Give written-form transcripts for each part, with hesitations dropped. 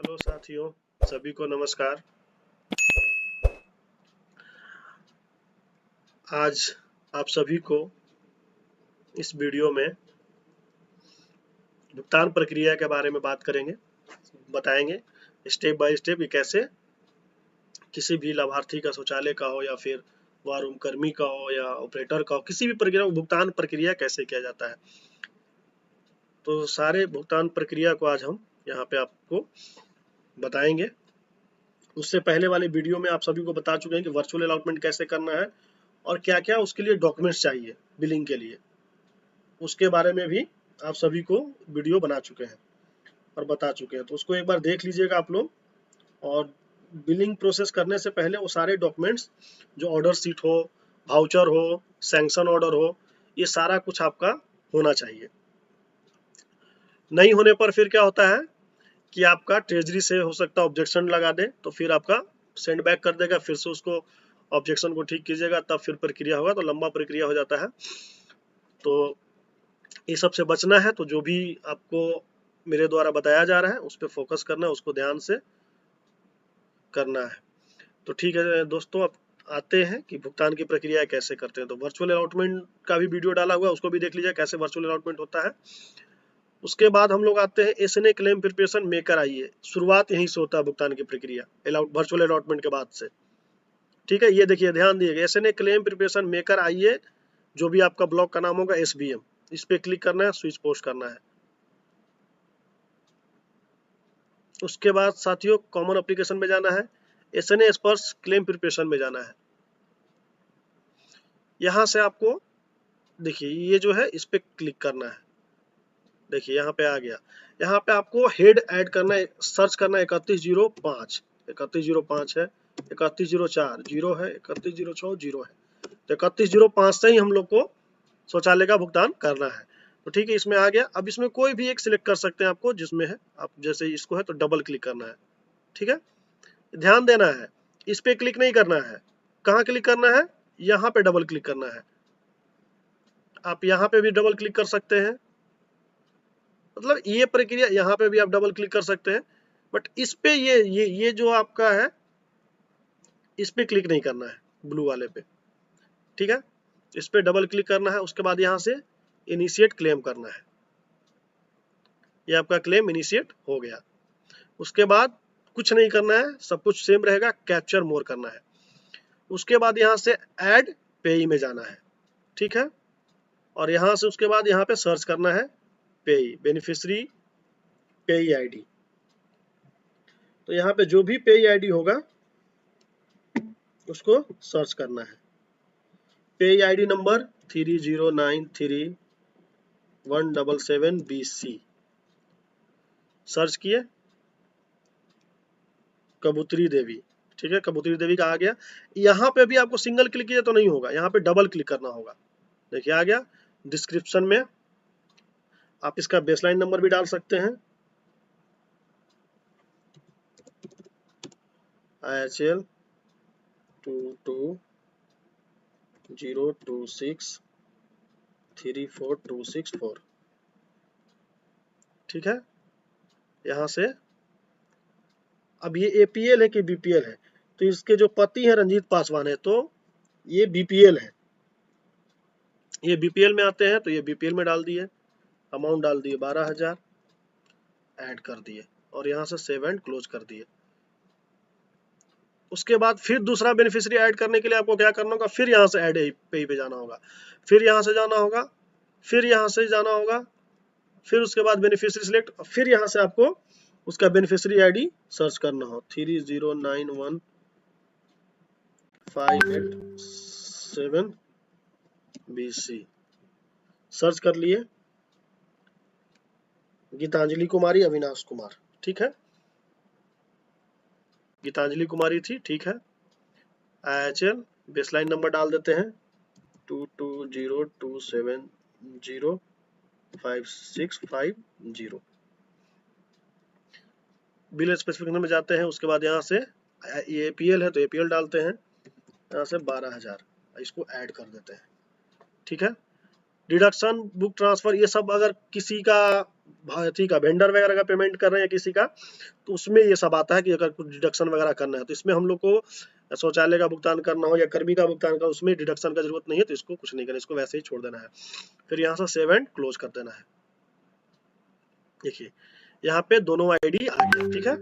Hello साथियों, सभी को नमस्कार। आज आप सभी को इस वीडियो में भुगतान प्रक्रिया के बारे में बात करेंगे, बताएंगे स्टेप बाय स्टेप कि कैसे किसी भी लाभार्थी का शौचालय का हो या फिर वह रूम कर्मी का हो या ऑपरेटर का हो, किसी भी प्रक्रिया भुगतान प्रक्रिया कैसे किया जाता है। तो सारे भुगतान प्रक्रिया को आज हम यहाँ पे आपको बताएंगे। उससे पहले वाले वीडियो में आप सभी को बता चुके हैं कि वर्चुअल अलॉटमेंट कैसे करना है और क्या क्या उसके लिए डॉक्यूमेंट्स चाहिए बिलिंग के लिए, उसके बारे में भी आप सभी को वीडियो बना चुके हैं और बता चुके हैं। तो उसको एक बार देख लीजिएगा आप लोग। और बिलिंग प्रोसेस करने से पहले वो सारे डॉक्यूमेंट्स, जो ऑर्डर शीट हो, वाउचर हो, सैंक्शन ऑर्डर हो, ये सारा कुछ आपका होना चाहिए। नहीं होने पर फिर क्या होता है कि आपका ट्रेजरी से हो सकता है ऑब्जेक्शन लगा दे, तो फिर आपका सेंड बैक कर देगा, फिर से उसको ऑब्जेक्शन को ठीक कीजिएगा, तब फिर प्रक्रिया होगा, तो लंबा प्रक्रिया हो जाता है। तो ये सबसे बचना है। तो जो भी आपको मेरे द्वारा बताया जा रहा है उस पर फोकस करना है, उसको ध्यान से करना है। तो ठीक है दोस्तों, अब आते हैं कि भुगतान की प्रक्रिया कैसे करते हैं। तो वर्चुअल अलॉटमेंट का भी वीडियो डाला हुआ है, उसको भी देख लीजिए कैसे वर्चुअल अलॉटमेंट होता है। उसके बाद हम लोग आते हैं एसएनए क्लेम प्रिपरेशन मेकर आइए। शुरुआत यहीं से होता है भुगतान की प्रक्रिया वर्चुअल अलॉटमेंट के बाद से। ठीक है, ये देखिए ध्यान दिएगा, एसएनए क्लेम प्रिपरेशन मेकर आइए, जो भी आपका ब्लॉक का नाम होगा एसबीएम, इस पे क्लिक करना है, स्विच पोस्ट करना है। उसके बाद साथियों कॉमन एप्लीकेशन में जाना है, एसएनए स्पर्श क्लेम प्रिपरेशन में जाना है। यहाँ से आपको देखिए ये जो है इस पे क्लिक करना है। देखिए यहाँ पे आ गया। यहाँ पे आपको हेड ऐड करना है, सर्च करना है 3105, 3105 है, 3104 जीरो है, 3106 जीरो है। तो 3105 से ही हम लोग को शौचालय का भुगतान करना है। तो ठीक है, इसमें आ गया। अब इसमें कोई भी एक सिलेक्ट कर सकते हैं आपको, जिसमें है आप, जैसे इसको है तो डबल क्लिक करना है। ठीक है, ध्यान देना है, इस पे क्लिक नहीं करना है। कहाँ क्लिक करना है? यहाँ पे डबल क्लिक करना है। आप यहाँ पे भी डबल क्लिक कर सकते हैं, मतलब ये प्रक्रिया यहाँ पे भी आप डबल क्लिक कर सकते हैं, बट इस पे ये जो आपका है इस पे क्लिक नहीं करना है, ब्लू वाले पे। ठीक है, इस पे डबल क्लिक करना है। उसके बाद यहाँ से इनिशिएट क्लेम करना है। ये आपका क्लेम इनिशिएट हो गया। उसके बाद कुछ नहीं करना है, सब कुछ सेम रहेगा, कैप्चर मोर करना है। उसके बाद यहाँ से ऐड पेई में जाना है। ठीक है, और यहाँ से उसके बाद यहाँ पे सर्च करना है पेई, बेनिफिशियरी पेई आईडी। तो यहाँ पे जो भी पेई आईडी होगा उसको सर्च करना है। पेई आईडी नंबर 3093177BC सर्च किए, कबूतरी देवी। ठीक है, कबूतरी देवी का आ गया। यहाँ पे भी आपको सिंगल क्लिक किया तो नहीं होगा, यहाँ पे डबल क्लिक करना होगा। देखिए आ गया। डिस्क्रिप्शन में आप इसका बेसलाइन नंबर भी डाल सकते हैं, IHL 2202634264। ठीक है, यहाँ से अब ये APL है कि BPL है, तो इसके जो पति हैं रंजीत पासवान है, तो ये BPL है। ये BPL में आते हैं, तो ये BPL में डाल दिए, अमाउंट डाल दिए 12,000, ऐड कर दिए और यहाँ से सेव एंड क्लोज कर दिए। उसके बाद फिर दूसरा बेनिफिशियरी ऐड करने के लिए आपको क्या करना होगा, फिर यहाँ से ऐड पे पे जाना होगा, फिर यहाँ से जाना होगा, फिर यहाँ से जाना होगा, फिर उसके बाद बेनिफिशियरी सिलेक्ट, फिर यहाँ से आपको उसका बेनिफिशियरी आईडी सर्च करना हो 3091587BC सर्च कर लिए। गीतांजलि कुमारी, अविनाश कुमार। ठीक है, गीतांजलि कुमारी थी। ठीक है, IHL बेसलाइन नंबर डाल देते हैं 2202705650। बिल स्पेसिफिकेशन में जाते हैं। उसके बाद यहाँ से ये APL है तो APL डालते हैं, यहाँ से 12,000 इसको ऐड कर देते हैं। ठीक है, डिडक्शन, बुक ट्रांसफर, ये सब अगर किसी का ठीक है, वेंडर वगैरह का पेमेंट कर रहे हैं किसी का, तो उसमें ये सब आता है कि अगर कुछ डिडक्शन वगैरह करना है तो इसमें हम लोग को शौचालय का भुगतान करना हो या कर्मी का भुगतान करना, उसमें डिडक्शन का जरूरत नहीं है, तो इसको कुछ नहीं करना, इसको वैसे ही छोड़ देना है। फिर यहाँ से सेव एंड क्लोज कर देना है। देखिए यहाँ पे दोनों आईडी आ गया, ठीक है,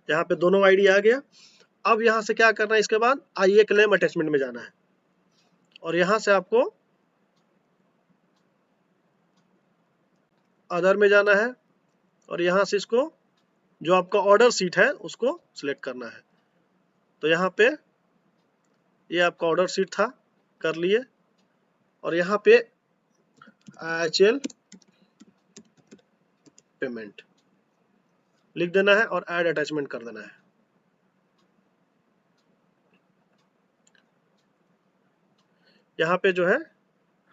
यहाँ पे दोनों आईडी आ गया। अब यहाँ से क्या करना है, इसके बाद आइए क्लेम अटैचमेंट में जाना है और यहाँ से आपको अदर में जाना है और यहाँ से इसको जो आपका ऑर्डर सीट है उसको सिलेक्ट करना है। तो यहाँ पे ये आपका ऑर्डर सीट था, कर लिए, और यहाँ पे IHL पेमेंट लिख देना है और ऐड अटैचमेंट कर देना है। यहाँ पे जो है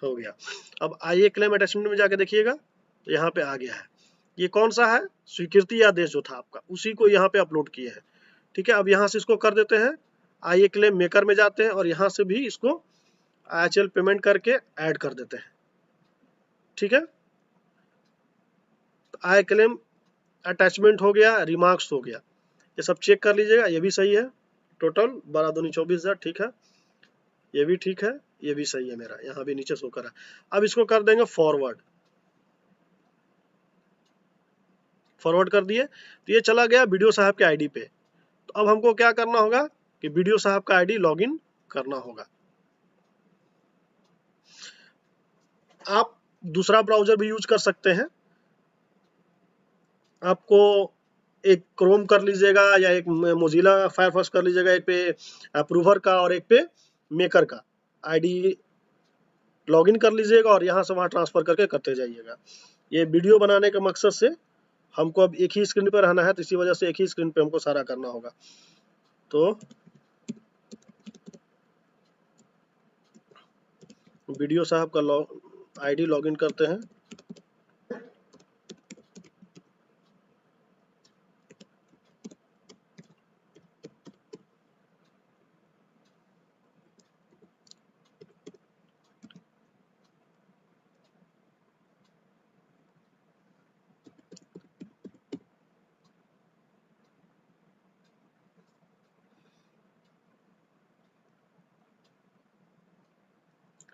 हो गया। अब आइए क्लेम अटैचमेंट में जाके देखिएगा, तो यहाँ पे आ गया है। ये कौन सा है, स्वीकृति आदेश जो था आपका, उसी को यहाँ पे अपलोड किए हैं, ठीक है। अब यहाँ से इसको कर देते हैं, आइए क्लेम मेकर में जाते हैं और यहाँ से भी इसको IHL पेमेंट करके ऐड कर देते हैं, ठीक है। तो आई क्लेम अटैचमेंट हो गया, रिमार्क्स हो गया, ये सब चेक कर लीजिएगा, ये भी सही है। टोटल 12×2 = 24,000, ठीक है, ये भी ठीक है, ये भी सही है मेरा, यहाँ भी नीचे शो कर रहा है। अब इसको कर देंगे फॉरवर्ड, फॉरवर्ड कर दिए, तो ये चला गया बीडीओ साहब के आईडी पे। तो अब हमको क्या करना होगा कि बीडीओ साहब का आईडी लॉगिन करना होगा। आप दूसरा ब्राउजर भी यूज कर सकते हैं, आपको एक क्रोम कर लीजिएगा या एक मोजिला फायरफॉक्स कर लीजिएगा, एक पे अप्रूवर का और एक पे मेकर का आईडी लॉगिन कर लीजिएगा और यहाँ से वहाँ ट्रांसफर करके करते जाइएगा। ये वीडियो बनाने के मकसद से हमको अब एक ही स्क्रीन पर रहना है, तो इसी वजह से एक ही स्क्रीन पे हमको सारा करना होगा। तो वीडियो साहब का आईडी लॉगिन करते हैं,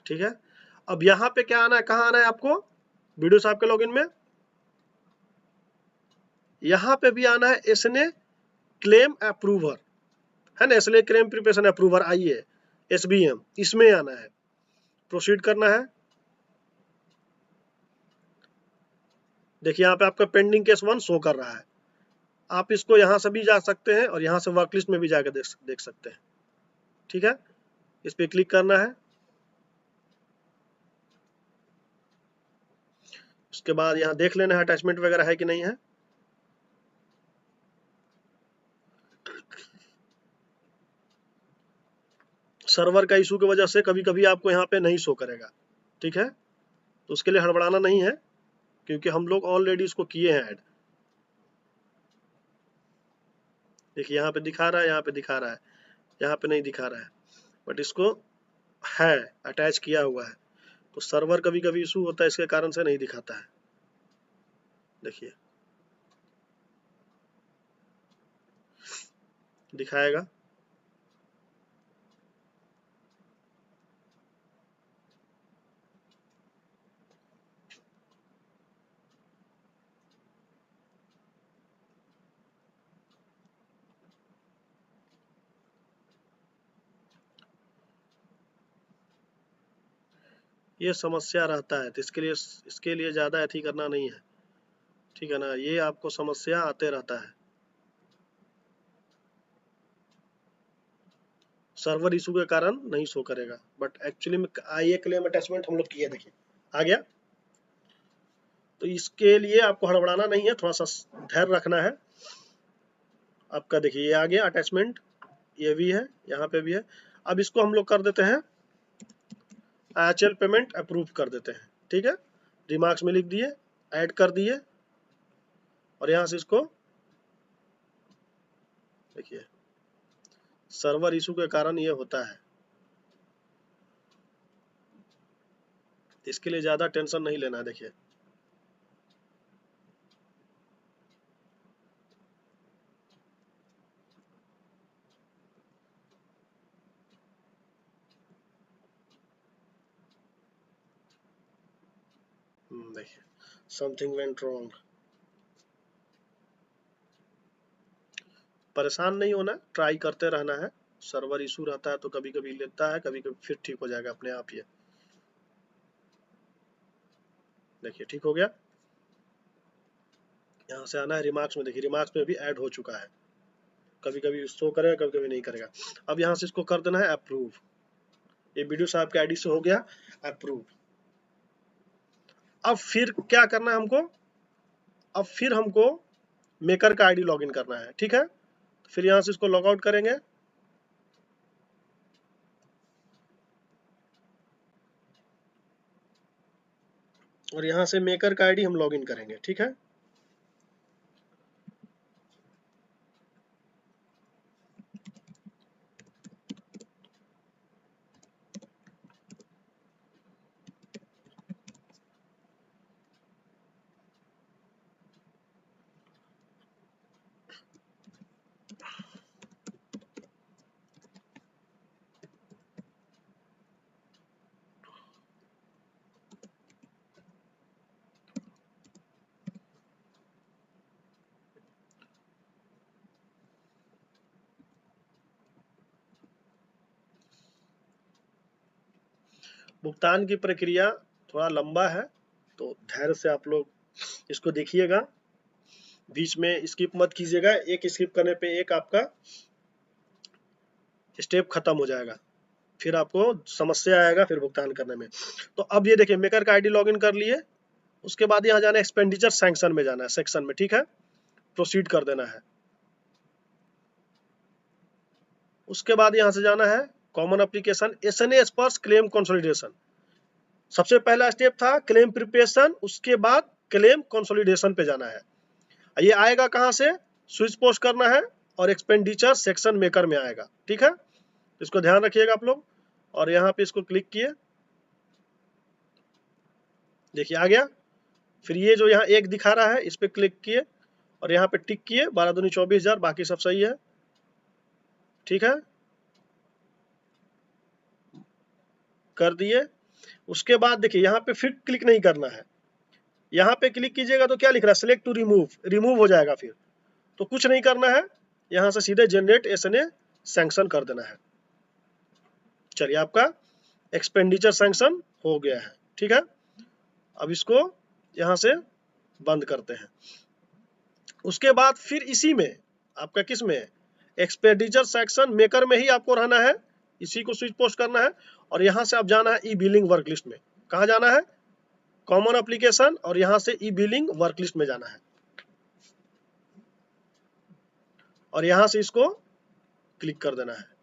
ठीक है। अब यहाँ पे क्या आना है, कहाँ आना है आपको, वीडियो साहब के लॉगिन में, यहाँ पे भी आना है एसने क्लेम अप्रूवर, है ना, इसलिए क्लेम प्रिपरेशन अप्रूवर आइए SBM, इसमें आना है, प्रोसीड करना है। देखिए यहाँ पे आपका पेंडिंग केस 1 शो कर रहा है, आप इसको यहाँ से भी जा सकते हैं और यहाँ से वर्क लिस्ट में भी जाकर देख सकते हैं, ठीक है। इस पे क्लिक करना है, उसके बाद यहाँ देख लेना है अटैचमेंट वगैरह है कि नहीं है। सर्वर का इशू की वजह से कभी कभी आपको यहाँ पे नहीं शो करेगा, ठीक है, तो उसके लिए हड़बड़ाना नहीं है, क्योंकि हम लोग ऑलरेडी इसको किए हैं ऐड। देखिए यहाँ पे दिखा रहा है, यहाँ पे दिखा रहा है, यहाँ पे नहीं दिखा रहा है, बट इसको है अटैच किया हुआ है, तो सर्वर कभी कभी इशू होता है, इसके कारण से नहीं दिखाता है। देखिए दिखाएगा, ये समस्या रहता है, तो इसके लिए ज्यादा अथी करना नहीं है, ठीक है ना, ये आपको समस्या आते रहता है, सर्वर इशू के कारण नहीं शो करेगा, बट एक्चुअली में आइए क्लेम अटैचमेंट हम लोग किए, देखिए आ गया। तो इसके लिए आपको हड़बड़ाना नहीं है, थोड़ा सा धैर्य रखना है आपका। देखिए ये आ गया अटैचमेंट, ये भी है, यहाँ पे भी है। अब इसको हम लोग कर देते हैं IHL पेमेंट अप्रूव कर देते हैं, ठीक है, रिमार्क्स में लिख दिए, ऐड कर दिए, और यहाँ से इसको देखिए सर्वर इशू के कारण ये होता है, इसके लिए ज्यादा टेंशन नहीं लेना है। देखिए देखिए समथिंग वेंट रॉन्ग। परेशान नहीं होना, ट्राई करते रहना है। सर्वर इशू रहता है तो कभी कभी लेता है, कभी कभी फिर ठीक हो जाएगा अपने आप। ये देखिए ठीक हो गया। यहाँ से आना है रिमार्क्स में, देखिए रिमार्क्स में भी ऐड हो चुका है। कभी कभी शो करेगा, कभी कभी नहीं करेगा। अब यहाँ से इसको कर देना है अप्रूव। ये वीडियो साहब के आईडी से हो गया अप्रूव। अब फिर क्या करना है हमको, अब फिर हमको मेकर का आईडी लॉगिन करना है, ठीक है। फिर यहाँ से इसको लॉग आउट करेंगे, और यहाँ से मेकर का आईडी हम लॉगिन करेंगे, ठीक है। भुगतान की प्रक्रिया थोड़ा लंबा है, तो धैर्य से आप लोग इसको देखिएगा, बीच में स्किप मत कीजिएगा। एक स्किप करने पे एक आपका स्टेप खत्म हो जाएगा, फिर आपको समस्या आएगा फिर भुगतान करने में। तो अब ये देखिए मेकर का आईडी लॉगिन कर लिए, उसके बाद यहाँ जाना है एक्सपेंडिचर सैंक्शन में, जाना है सेक्शन में, ठीक है। प्रोसीड कर देना है। उसके बाद यहाँ से जाना है कॉमन एप्लीकेशन SNA स्पर्श क्लेम कंसोलिडेशन। सबसे पहला स्टेप था क्लेम प्रिपरेशन, उसके बाद क्लेम कंसोलिडेशन पे जाना है। ये आएगा कहाँ से, स्विच पोस्ट करना है और एक्सपेंडिचर सेक्शन मेकर में आएगा, ठीक है। इसको ध्यान रखिएगा आप लोग। और यहाँ पे इसको क्लिक किए, देखिए आ गया। फिर ये जो यहाँ एक दिखा रहा है इस पे क्लिक किए और यहाँ पे टिक किए, 12 दूनी 24,000, बाकी सब सही है, ठीक है, कर दिए। उसके बाद देखिए यहाँ पे फिर क्लिक नहीं करना है, यहाँ पे क्लिक कीजिएगा तो क्या लिख रहा है, सिलेक्ट टू रिमूव, रिमूव हो जाएगा फिर। तो कुछ नहीं करना है, यहाँ से सीधे जनरेट SNA सैंक्शन कर देना है। चलिए आपका एक्सपेंडिचर सैंक्शन हो गया है, ठीक है। अब इसको यहाँ से बंद करते हैं। उसके बाद फिर इसी में आपका किस में, एक्सपेंडिचर सेक्शन मेकर में ही आपको रहना है, इसी को स्विच पोस्ट करना है। और यहाँ से आप जाना है ई बिलिंग वर्क लिस्ट में। कहाँ जाना है, कॉमन एप्लीकेशन, और यहाँ से ई बिलिंग वर्क लिस्ट में जाना है, और यहाँ से इसको क्लिक कर देना है।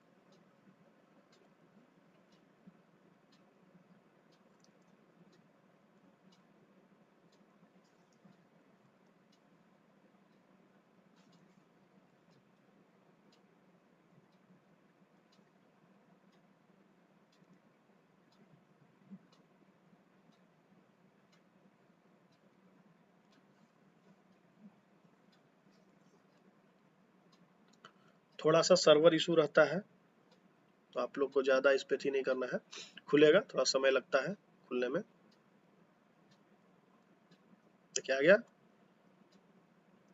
थोड़ा सा सर्वर इशू रहता है, तो आप लोग को ज्यादा इस पे ही नहीं करना है, खुलेगा, थोड़ा समय लगता है खुलने में। देखिए आ गया।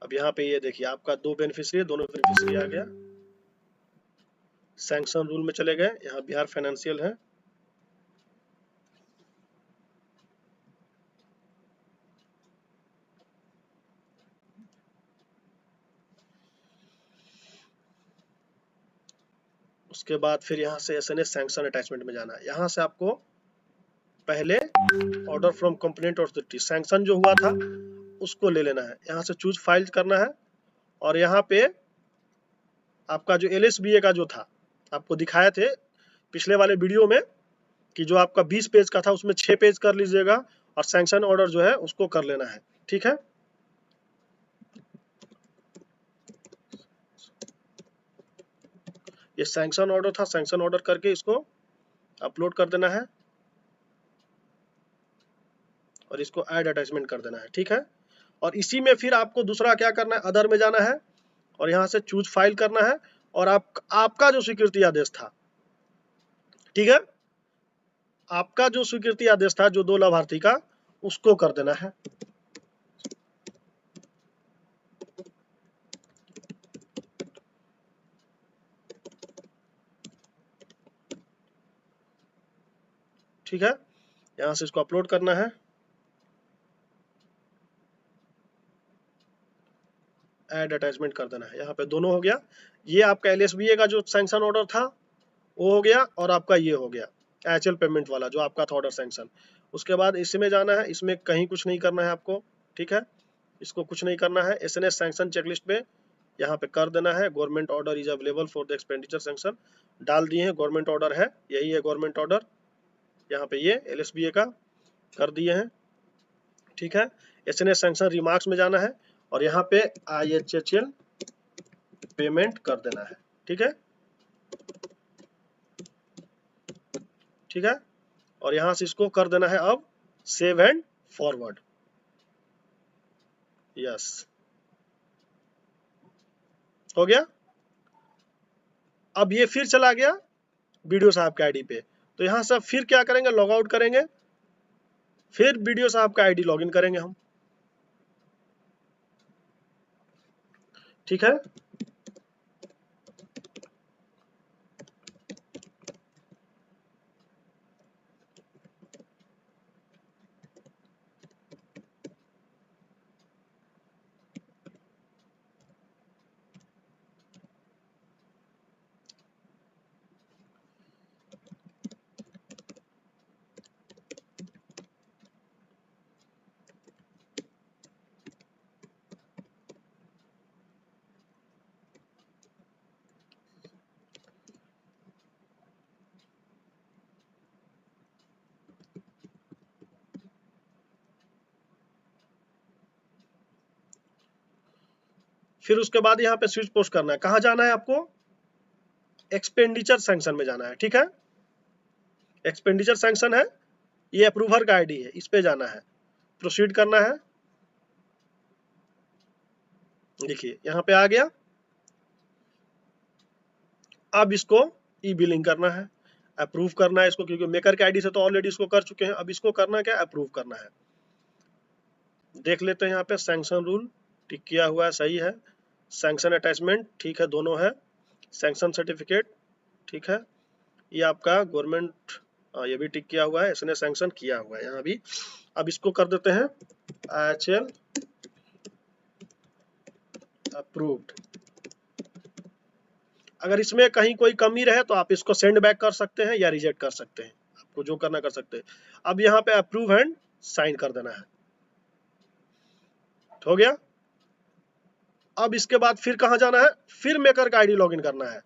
अब यहाँ पे ये देखिए आपका दो बेनिफिशियरी, दोनों बेनिफिशियरी आ गया। सैंक्शन रूल में चले गए, यहाँ बिहार फाइनेंशियल है। उसके बाद फिर यहाँ से SNA सैंक्शन अटैचमेंट में जाना है। यहाँ से आपको पहले order from complaint authority sanction जो हुआ था उसको ले लेना है, यहाँ से चूज फाइल करना है। और यहाँ पे आपका जो LSBA का जो था, आपको दिखाए थे पिछले वाले वीडियो में कि जो आपका 20 पेज का था उसमें 6 पेज कर लीजिएगा, और सैंक्शन ऑर्डर जो है उसको कर लेना है, ठीक है। ये सैंक्शन ऑर्डर था, सैंक्शन ऑर्डर करके इसको अपलोड कर देना है और इसको ऐड अटैचमेंट कर देना है, ठीक है। और इसी में फिर आपको दूसरा क्या करना है, अदर में जाना है और यहाँ से चूज फाइल करना है। और आपका जो स्वीकृति आदेश था, ठीक है, आपका जो स्वीकृति आदेश था जो 2 लाभार्थी का, उसको कर देना है। ठीक है, यहां से इसको अपलोड करना है, ऐड अटैचमेंट कर देना है। यहाँ पे दोनों हो गया, ये आपका LSBA का जो सैंक्शन ऑर्डर था वो हो गया, और आपका ये हो गया HL पेमेंट वाला जो आपका था ऑर्डर सैंक्शन। उसके बाद इसमें जाना है, इसमें कहीं कुछ नहीं करना है आपको, ठीक है, इसको कुछ नहीं करना है। SNS सैंक्शन चेकलिस्ट पे यहाँ पे कर देना है, government order is available for the expenditure sanction, डाल दिए हैं, गवर्नमेंट ऑर्डर है, यही है गवर्नमेंट ऑर्डर, यहाँ पे ये LSBA का कर दिए हैं, ठीक है। SNS सैंक्शन रिमार्क्स में जाना है, और यहाँ पे IHHL पेमेंट कर देना है, ठीक है, ठीक है। और यहां से इसको कर देना है अब सेव एंड फॉरवर्ड, यस, हो गया। अब ये फिर चला गया BDO साहब के आईडी पे, तो यहां से फिर क्या करेंगे, लॉग आउट करेंगे, फिर BDO साहब का आईडी लॉगिन करेंगे हम, ठीक है। फिर उसके बाद यहाँ पे स्विच पोस्ट करना है, कहाँ जाना है आपको, एक्सपेंडिचर सैंक्शन में जाना है, ठीक है। एक्सपेंडिचर सैंक्शन है, ये अप्रूवर का आईडी है, इस पे जाना है, प्रोसीड करना है। देखिए यहाँ पे आ गया, अब इसको ई बिलिंग करना है, अप्रूव करना है इसको, क्योंकि मेकर के आईडी से तो ऑलरेडी इसको कर चुके हैं, अब इसको करना क्या, अप्रूव करना है। देख लेते हैं यहाँ पे सैंक्शन रूल टिक किया हुआ है, सही है, सैंक्शन अटैचमेंट ठीक है, दोनों है, सैंक्शन सर्टिफिकेट ठीक है, ये आपका गवर्नमेंट, ये भी टिक किया हुआ है, इसने सैंक्शन किया हुआ है यहाँ भी। अब इसको कर देते हैं IHL अप्रूव्ड। अगर इसमें कहीं कोई कमी रहे तो आप इसको सेंड बैक कर सकते हैं या रिजेक्ट कर सकते हैं, आपको जो करना कर सकते हैं। अब यहाँ पे अप्रूव एंड साइन कर देना है, हो गया। अब इसके बाद फिर कहाँ जाना है, फिर मेकर का आईडी लॉगिन करना है,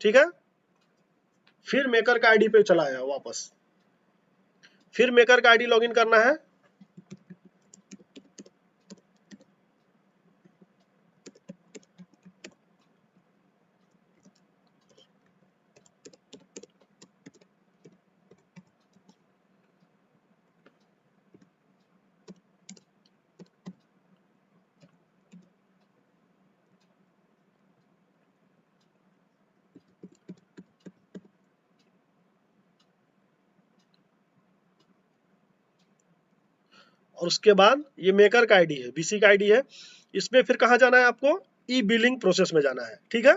ठीक है, फिर मेकर का आईडी पे चला आया वापस, फिर मेकर का आईडी लॉगिन करना है, और उसके बाद ये मेकर का आईडी है, BC का आईडी है, इसमें फिर कहाँ जाना है आपको, ई बिलिंग प्रोसेस में जाना है, ठीक है,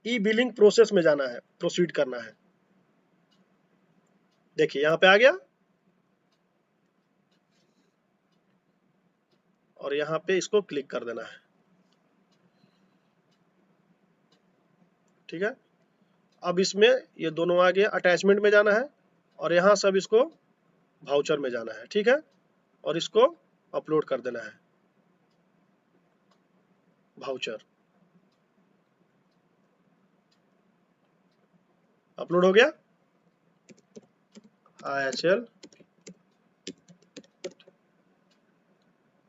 ई बिलिंग प्रोसेस में जाना है, प्रोसीड करना है। देखिए यहाँ पे आ गया, और यहाँ पे इसको क्लिक कर देना है, ठीक है। अब इसमें ये दोनों आ गए, अटैचमेंट में जाना है, और यहाँ सब इसको वाउचर में जाना है, ठीक है, और इसको अपलोड कर देना है, वाउचर अपलोड हो गया, IHL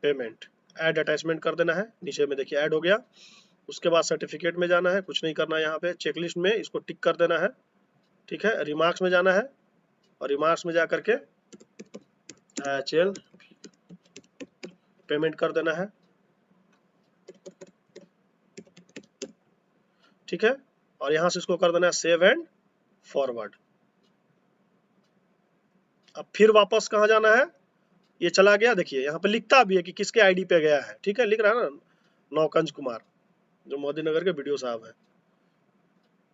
पेमेंट, ऐड अटैचमेंट कर देना है, नीचे में देखिए ऐड हो गया। उसके बाद सर्टिफिकेट में जाना है, कुछ नहीं करना है, यहाँ पे चेकलिस्ट में इसको टिक कर देना है, ठीक है, रिमार्क्स में जाना है, और रिमार्क्स में जा करके IHL पेमेंट कर देना है, ठीक है, और यहाँ से इसको कर देना है सेव एंड फॉरवर्ड, अब फिर वापस कहाँ जाना है, ये चला गया, देखिए यहाँ पे लिखता भी है कि किसके आईडी पे गया है, ठीक है, लिख रहा है ना, नौकंज कुमार, जो मोदी नगर के वीडियो साहब है।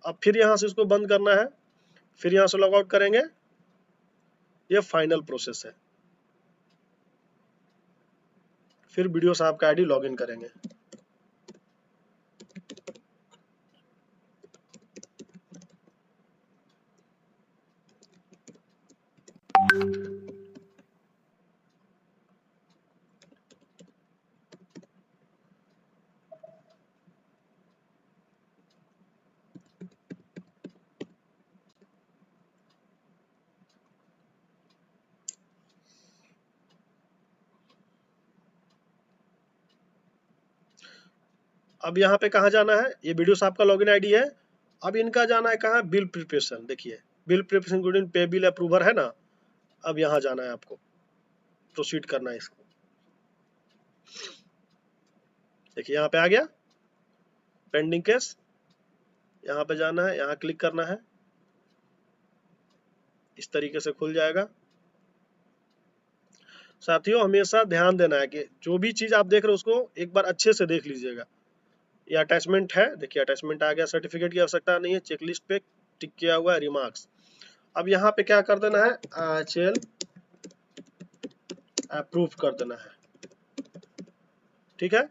अब फिर यहाँ से इसको बंद करना है, फिर यहाँ से लॉग आउट करेंगे, ये फाइनल प्रोसेस है। फिर वीडियो साहब का आईडी लॉगिन करेंगे। अब यहाँ पे कहाँ जाना है, ये वीडियो साहब का लॉगिन आईडी है। अब इनका जाना है कहाँ, बिल प्रिपरेशन, देखिए बिल प्रिपरेशन इंक्लूडिंग पे बिल अप्रूवर है ना। अब यहाँ जाना है आपको, प्रोसीड करना है इसको, देखिए यहाँ पे आ गया पेंडिंग केस, यहाँ पे जाना है, यहाँ क्लिक करना है, इस तरीके से खुल जाएगा। साथियों हमेशा ध्यान देना है कि जो भी चीज आप देख रहे हो उसको एक बार अच्छे से देख लीजिएगा। ये अटैचमेंट है, देखिए अटैचमेंट आ गया, सर्टिफिकेट की आवश्यकता नहीं है, चेकलिस्ट पे टिक किया हुआ है, रिमार्क्स। अब यहाँ पे क्या कर देना है, चेल अप्रूव कर देना है, ठीक है,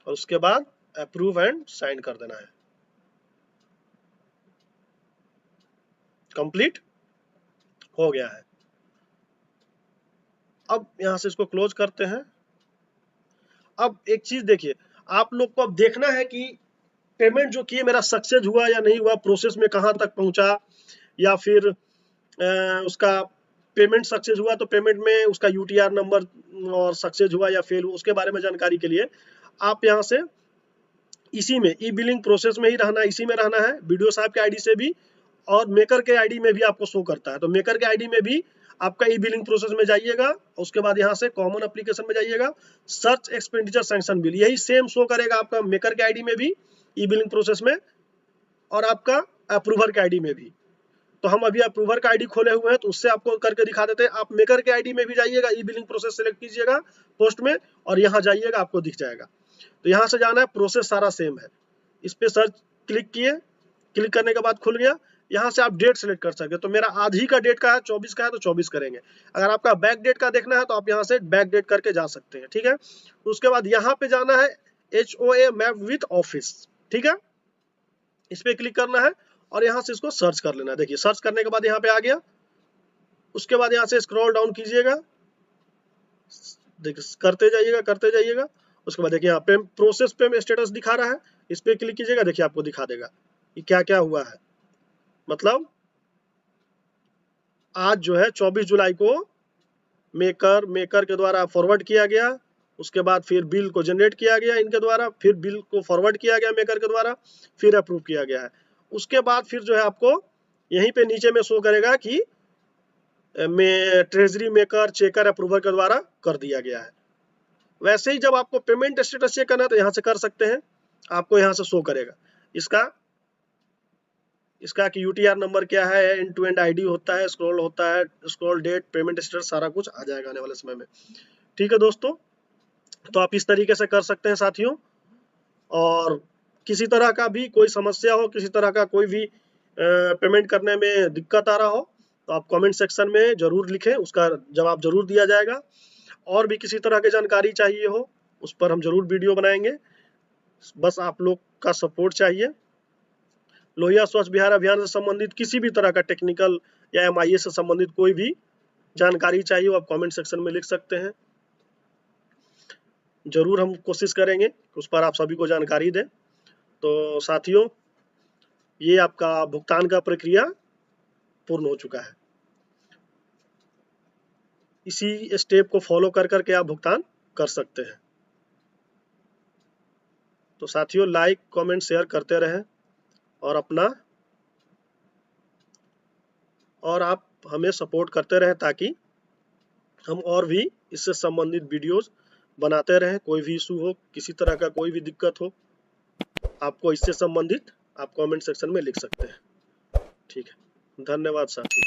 और उसके बाद अप्रूव एंड साइन कर देना है। कंप्लीट हो गया है। अब यहां से इसको क्लोज करते हैं। अब एक चीज देखिए, आप लोग को अब देखना है कि पेमेंट जो किए मेरा सक्सेस हुआ या नहीं हुआ, प्रोसेस में कहां तक पहुंचा, या फिर उसका पेमेंट सक्सेस हुआ तो पेमेंट में उसका यूटीआर नंबर और सक्सेस हुआ या फेल हुआ, उसके बारे में जानकारी के लिए आप यहाँ से इसी में ई बिलिंग प्रोसेस में ही रहना है, इसी में रहना है। वीडियो साहब के आईडी से भी और मेकर के आईडी में भी आपको शो करता है, तो मेकर के आईडी में भी आपका ई बिलिंग प्रोसेस में जाइएगा, उसके बाद यहाँ से कॉमन एप्लीकेशन में जाइएगा, सर्च एक्सपेंडिचर सैंक्शन बिल, यही सेम शो करेगा आपका मेकर के आईडी में भी, ई बिलिंग प्रोसेस में, और आपका अप्रूवर के आईडी में भी। तो हम अभी अप्रूवर का आईडी खोले हुए हैं तो उससे आपको करके दिखा देते हैं। आप मेकर के आईडी में भी जाइएगा, ई बिलिंग प्रोसेस सेलेक्ट कीजिएगा पोस्ट में, और यहाँ जाइएगा, आपको दिख जाएगा। तो यहाँ से जाना है, प्रोसेस सारा सेम है, इस पे सर्च क्लिक किए, क्लिक करने के बाद खुल गया। यहाँ से आप डेट सेलेक्ट कर सकते हैं, तो मेरा आज ही का डेट का है, 24 का है तो 24 करेंगे। अगर आपका बैक डेट का देखना है तो आप यहाँ से बैक डेट करके जा सकते हैं, ठीक है। उसके बाद यहाँ पे जाना है HOA मैप विथ ऑफिस, ठीक है, इस पे क्लिक करना है और यहाँ से इसको सर्च कर लेना है। देखिए सर्च करने के बाद यहाँ पे आ गया, उसके बाद यहाँ से स्क्रॉल डाउन कीजिएगा, देखिए करते जाइएगा। उसके बाद देखिए यहाँ पे प्रोसेस पे स्टेटस दिखा रहा है, इस पे क्लिक कीजिएगा, देखिए आपको दिखा देगा कि क्या क्या हुआ है। मतलब आज जो है 24 जुलाई को मेकर के द्वारा फॉरवर्ड किया गया, उसके बाद फिर बिल को जनरेट किया गया इनके द्वारा, फिर बिल को फॉरवर्ड किया गया मेकर के द्वारा, फिर अप्रूव किया गया है। उसके बाद फिर जो है आपको यहीं पे नीचे में शो करेगा कि ट्रेजरी मेकर चेकर अप्रूवर के द्वारा कर दिया गया है। वैसे ही जब आपको पेमेंट स्टेटस चेक करना है तो यहाँ से कर सकते हैं, आपको यहाँ से शो करेगा इसका कि यूटीआर नंबर क्या है, एंड टू एंड आईडी होता है, स्क्रॉल होता है, स्क्रॉल डेट, पेमेंट स्टेटस, सारा कुछ आ जाएगा आने वाले समय में। ठीक है दोस्तों, तो आप इस तरीके से कर सकते हैं साथियों। और किसी तरह का भी कोई समस्या हो, किसी तरह का कोई भी पेमेंट करने में दिक्कत आ रहा हो तो आप कमेंट सेक्शन में जरूर लिखें, उसका जवाब जरूर दिया जाएगा। और भी किसी तरह की जानकारी चाहिए हो उस पर हम जरूर वीडियो बनाएंगे, बस आप लोग का सपोर्ट चाहिए। लोहिया स्वच्छ बिहार अभियान से संबंधित किसी भी तरह का टेक्निकल या MIA से संबंधित कोई भी जानकारी चाहिए, आप कमेंट सेक्शन में लिख सकते हैं, जरूर हम कोशिश करेंगे उस पर आप सभी को जानकारी दें। तो साथियों, ये आपका भुगतान का प्रक्रिया पूर्ण हो चुका है, इसी स्टेप को फॉलो कर करके आप भुगतान कर सकते हैं। तो साथियों, लाइक कमेंट शेयर करते रहें और आप हमें सपोर्ट करते रहें ताकि हम और भी इससे संबंधित वीडियोस बनाते रहें। कोई भी इशू हो, किसी तरह का कोई भी दिक्कत हो, आपको इससे संबंधित आप कमेंट सेक्शन में लिख सकते हैं। ठीक है, धन्यवाद साथियों।